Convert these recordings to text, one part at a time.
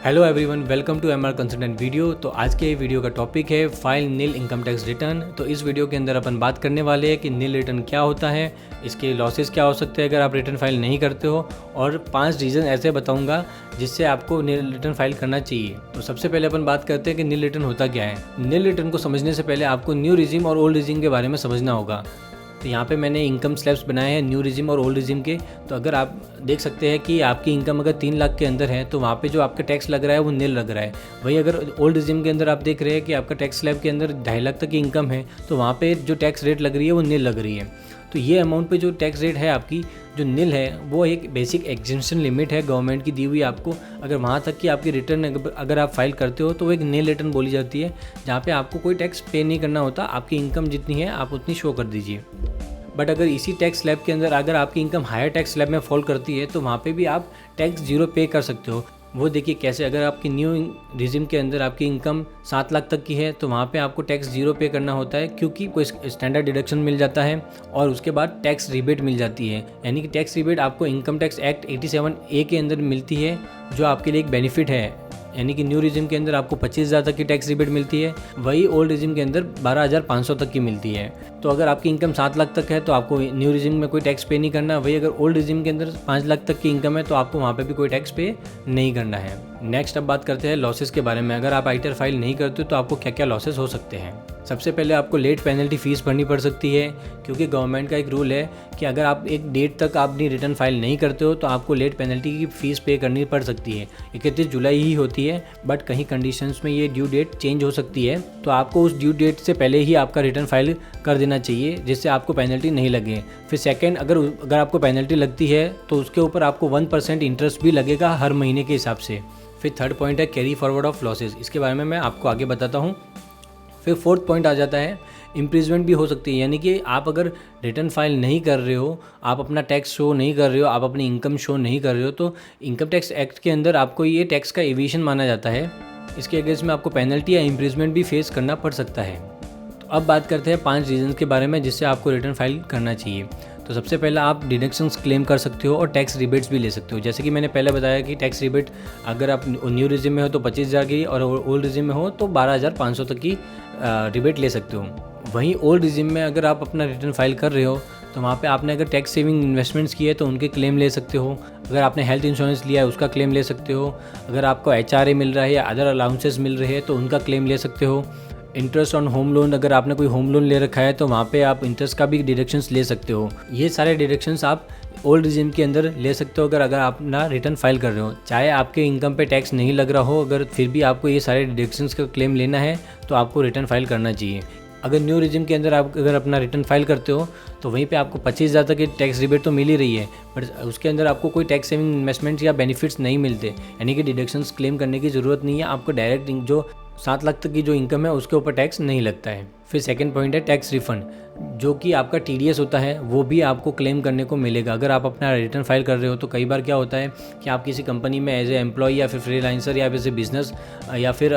Hello everyone, welcome to MR consultant video. तो आज के वीडियो का टॉपिक है file nil income tax return. तो इस वीडियो के अंदर अपन बात करने वाले हैं कि नील रिटर्न क्या होता है, इसके लॉसेस क्या हो सकते हैं अगर आप रिटर्न फाइल नहीं करते हो, और 5 रीज़न ऐसे बताऊंगा जिससे आपको नील रिटर्न फाइल करना चाहिए। तो सबसे पहले अपन बात करते हैं कि नील रिटर्न होता क्या है। नील रिटर्न को समझने से पहले आपको न्यू रिजीम और ओल्ड रिजीम के बारे में समझना होगा। तो यहाँ पे मैंने इनकम स्लैब्स बनाए हैं न्यू रिजीम और ओल्ड रिजीम के। तो अगर आप देख सकते हैं कि आपकी इनकम अगर 3 लाख के अंदर है तो वहाँ पे जो आपका टैक्स लग रहा है वो नील लग रहा है। वही अगर ओल्ड रिजीम के अंदर आप देख रहे हैं कि आपका टैक्स स्लैब के अंदर 2.5 लाख तक की इनकम है तो वहाँ पे जो टैक्स रेट लग रही है वो नील लग रही है। तो ये अमाउंट पे जो टैक्स रेट है आपकी जो नील है वो एक बेसिक एग्जेम्पशन लिमिट है गवर्नमेंट की दी हुई आपको। अगर वहाँ तक कि आपकी रिटर्न अगर आप फाइल करते हो तो वो एक नील रिटर्न बोली जाती है, जहाँ पे आपको कोई टैक्स पे नहीं करना होता। आपकी इनकम जितनी है आप उतनी शो कर दीजिए। बट अगर इसी टैक्स स्लैब के अंदर अगर आपकी इनकम हायर टैक्स स्लैब में फॉल करती है तो वहाँ पे भी आप टैक्स 0 पे कर सकते हो। वो देखिए कैसे, अगर आपकी न्यू रिजीम के अंदर आपकी इनकम 7 लाख तक की है तो वहाँ पे आपको टैक्स 0 पे करना होता है, क्योंकि कोई स्टैंडर्ड डिडक्शन मिल जाता है और उसके बाद टैक्स रिबेट मिल जाती है। यानी कि टैक्स रिबेट आपको इनकम टैक्स एक्ट 87A के अंदर मिलती है, जो आपके लिए एक बेनिफिट है। यानी कि न्यू रिजीम के अंदर आपको 25,000 तक की टैक्स रिबेट मिलती है, वही ओल्ड रिजीम के अंदर 12,500 तक की मिलती है। तो अगर आपकी इनकम 7 लाख तक है तो आपको न्यू रिजीम में कोई टैक्स पे नहीं करना। वही अगर ओल्ड रिजीम के अंदर 5 लाख तक की इनकम है तो आपको वहाँ पे भी कोई टैक्स पे नहीं करना है। नेक्स्ट अब बात करते हैं लॉसेस के बारे में। अगर आप आईटीआर फाइल नहीं करते तो आपको क्या क्या लॉसेस हो सकते हैं। सबसे पहले आपको लेट पेनल्टी फ़ीस भरनी पड़ सकती है, क्योंकि गवर्नमेंट का एक रूल है कि अगर आप एक डेट तक अपनी रिटर्न फाइल नहीं करते हो तो आपको लेट पेनल्टी की फ़ीस पे करनी पड़ सकती है। 31 जुलाई ही होती है, बट कहीं कंडीशंस में ये ड्यू डेट चेंज हो सकती है। तो आपको उस ड्यू डेट से पहले ही आपका रिटर्न फाइल कर देना चाहिए, जिससे आपको पेनल्टी नहीं लगे। फिर सेकेंड, अगर आपको पेनल्टी लगती है तो उसके ऊपर आपको 1% इंटरेस्ट भी लगेगा हर महीने के हिसाब से। फिर थर्ड पॉइंट है कैरी फॉरवर्ड ऑफ लॉसेस। इसके बारे में मैं आपको आगे बताता हूँ। फिर फोर्थ पॉइंट आ जाता है इम्प्रीजमेंट भी हो सकती है। यानी कि आप अगर रिटर्न फाइल नहीं कर रहे हो, आप अपना टैक्स शो नहीं कर रहे हो, आप अपनी इनकम शो नहीं कर रहे हो, तो इनकम टैक्स एक्ट के अंदर आपको ये टैक्स का एविएशन माना जाता है। इसके अगेंस्ट में आपको पेनल्टी या इम्प्रीजमेंट भी फेस करना पड़ सकता है। तो अब बात करते हैं 5 रीजन्स के बारे में जिससे आपको रिटर्न फाइल करना चाहिए। तो सबसे पहला, आप डिडक्शंस क्लेम कर सकते हो और टैक्स रिबेट्स भी ले सकते हो। जैसे कि मैंने पहले बताया कि टैक्स रिबेट अगर आप न्यू रिजिम में हो तो 25,000 की, और ओल्ड रिजिम में हो तो 12,500 तक की रिबेट ले सकते हो। वहीं ओल्ड रिजिम में अगर आप अपना रिटर्न फाइल कर रहे हो तो वहाँ पे आपने अगर टैक्स सेविंग इन्वेस्टमेंट्स किए तो उनके क्लेम ले सकते हो। अगर आपने हेल्थ इंश्योरेंस लिया है उसका क्लेम ले सकते हो। अगर आपको HRA मिल रहा है या अदर अलाउंसेस मिल रहे हैं तो उनका क्लेम ले सकते हो। इंटरेस्ट ऑन होम लोन, अगर आपने कोई होम लोन ले रखा है तो वहाँ पे आप इंटरेस्ट का भी डिडक्शंस ले सकते हो। ये सारे डिडक्शंस आप ओल्ड रिजीम के अंदर ले सकते हो अगर आप ना रिटर्न फाइल कर रहे हो। चाहे आपके इनकम पे टैक्स नहीं लग रहा हो, अगर फिर भी आपको ये सारे डिडक्शंस का क्लेम लेना है तो आपको रिटर्न फाइल करना चाहिए। अगर न्यू रिजीम के अंदर आप अगर अपना रिटर्न फाइल करते हो तो वहीं पे आपको 25,000 तक की टैक्स रिबेट तो मिल ही रही है, बट उसके अंदर आपको कोई टैक्स सेविंग इन्वेस्टमेंट्स या बेनिफिट्स नहीं मिलते। यानी कि डिडक्शंस क्लेम करने की ज़रूरत नहीं है। आपको डायरेक्ट जो 7 लाख तक की जो इनकम है उसके ऊपर टैक्स नहीं लगता है। फिर सेकंड पॉइंट है टैक्स रिफंड, जो कि आपका TDS होता है वो भी आपको क्लेम करने को मिलेगा। अगर आप अपना रिटर्न फाइल कर रहे हो तो कई बार क्या होता है कि आप किसी कंपनी में एज ए एम्प्लॉय या फिर फ्रीलांसर या एज ए बिजनेस या फिर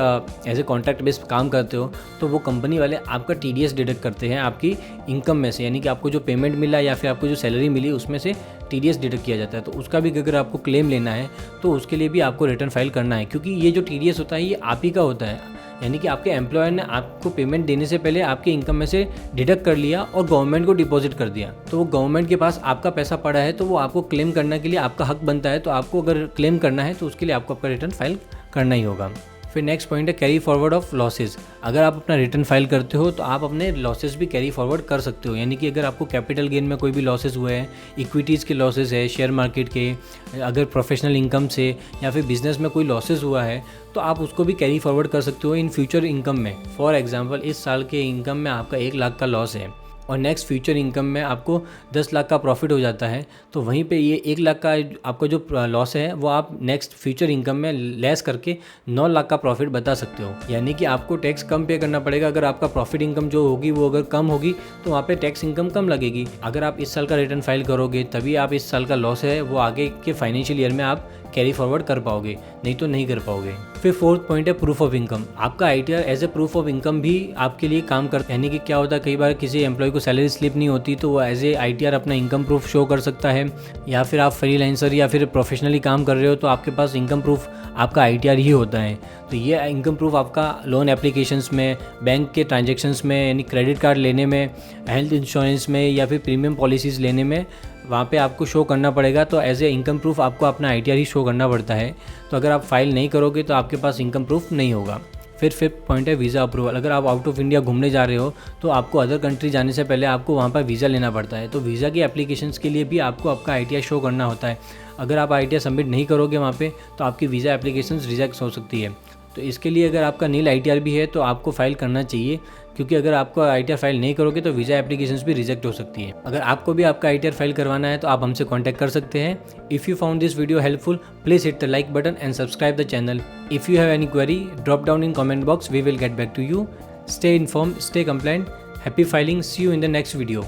एज ए कॉन्ट्रैक्ट बेस्ड काम करते हो, तो वो कंपनी वाले आपका TDS डिडक्ट करते हैं आपकी इनकम में से। यानी कि आपको जो पेमेंट मिला या फिर आपको जो सैलरी मिली उसमें से TDS डिडक्ट किया जाता है। तो उसका भी अगर आपको क्लेम लेना है तो उसके लिए भी आपको रिटर्न फाइल करना है, क्योंकि ये जो TDS होता है ये आप ही का होता है। यानी कि आपके एम्प्लॉयर ने आपको पेमेंट देने से पहले आपके इनकम में से डिडक्ट कर लिया और गवर्नमेंट को डिपॉजिट कर दिया। तो वो गवर्नमेंट के पास आपका पैसा पड़ा है तो वो आपको क्लेम करने के लिए आपका हक बनता है। तो आपको अगर क्लेम करना है तो उसके लिए आपको आपका रिटर्न फाइल करना ही होगा। फिर नेक्स्ट पॉइंट है कैरी फॉरवर्ड ऑफ लॉसेस। अगर आप अपना रिटर्न फाइल करते हो तो आप अपने लॉसेस भी कैरी फॉरवर्ड कर सकते हो। यानी कि अगर आपको कैपिटल गेन में कोई भी लॉसेस हुए हैं, इक्विटीज़ के लॉसेस है, शेयर मार्केट के, अगर प्रोफेशनल इनकम से या फिर बिजनेस में कोई लॉसेस हुआ है तो आप उसको भी कैरी फॉरवर्ड कर सकते हो इन फ्यूचर इनकम में। फॉर एग्जांपल, इस साल के इनकम में आपका 1 लाख का लॉस है और नेक्स्ट फ्यूचर इनकम में आपको 10 लाख का प्रॉफिट हो जाता है, तो वहीं पे ये 1 लाख का आपका जो लॉस है वो आप नेक्स्ट फ्यूचर इनकम में लेस करके 9 लाख का प्रॉफिट बता सकते हो। यानी कि आपको टैक्स कम पे करना पड़ेगा। अगर आपका प्रॉफिट इनकम जो होगी वो अगर कम होगी तो वहाँ पे टैक्स इनकम कम लगेगी। अगर आप इस साल का रिटर्न फाइल करोगे तभी आप इस साल का लॉस है वो आगे के फाइनेंशियल ईयर में आप कैरी फॉरवर्ड कर पाओगे, नहीं तो नहीं कर पाओगे। फिर फोर्थ पॉइंट है प्रूफ ऑफ इनकम। आपका ITR as a proof of income भी आपके लिए काम करता है। यानी कि क्या होता है, कई बार किसी एम्प्लॉय को सैलरी स्लिप नहीं होती तो वो एज ए आईटीआर अपना इनकम प्रूफ शो कर सकता है, या फिर आप फ्रीलांसर या फिर प्रोफेशनली काम कर रहे हो तो आपके पास इनकम प्रूफ आपका ITR ही होता है। तो ये इनकम प्रूफ आपका लोन एप्लीकेशंस में, बैंक के ट्रांजेक्शन्स में, यानी क्रेडिट कार्ड लेने में, हेल्थ इंश्योरेंस में या फिर प्रीमियम पॉलिसीज़ लेने में, वहाँ पे आपको शो करना पड़ेगा। तो एज ए इनकम प्रूफ आपको अपना ITR ही शो करना पड़ता है। तो अगर आप फाइल नहीं करोगे तो आपके पास इनकम प्रूफ नहीं होगा। फिर फिफ्थ पॉइंट है वीज़ा अप्रूवल। अगर आप आउट ऑफ इंडिया घूमने जा रहे हो तो आपको अदर कंट्री जाने से पहले आपको वहाँ पर वीज़ा लेना पड़ता है। तो वीज़ा की एप्लीकेशंस के लिए भी आपको आपका ITR शो करना होता है। अगर आप ITR सबमिट नहीं करोगे वहाँ पे तो आपकी वीज़ा एप्लीकेशंस रिजेक्ट हो सकती है। तो इसके लिए अगर आपका नील ITR भी है तो आपको फ़ाइल करना चाहिए, क्योंकि अगर आपको ITR फाइल नहीं करोगे तो वीज़ा एप्लीकेशंस भी रिजेक्ट हो सकती है। अगर आपको भी आपका ITR फाइल करवाना है तो आप हमसे कॉन्टैक्ट कर सकते हैं। If you found this video helpful, please hit the like button and subscribe the channel. If you have any query, drop down in comment box, we will get back to you. Stay informed, stay compliant, happy filing, see you in the next video.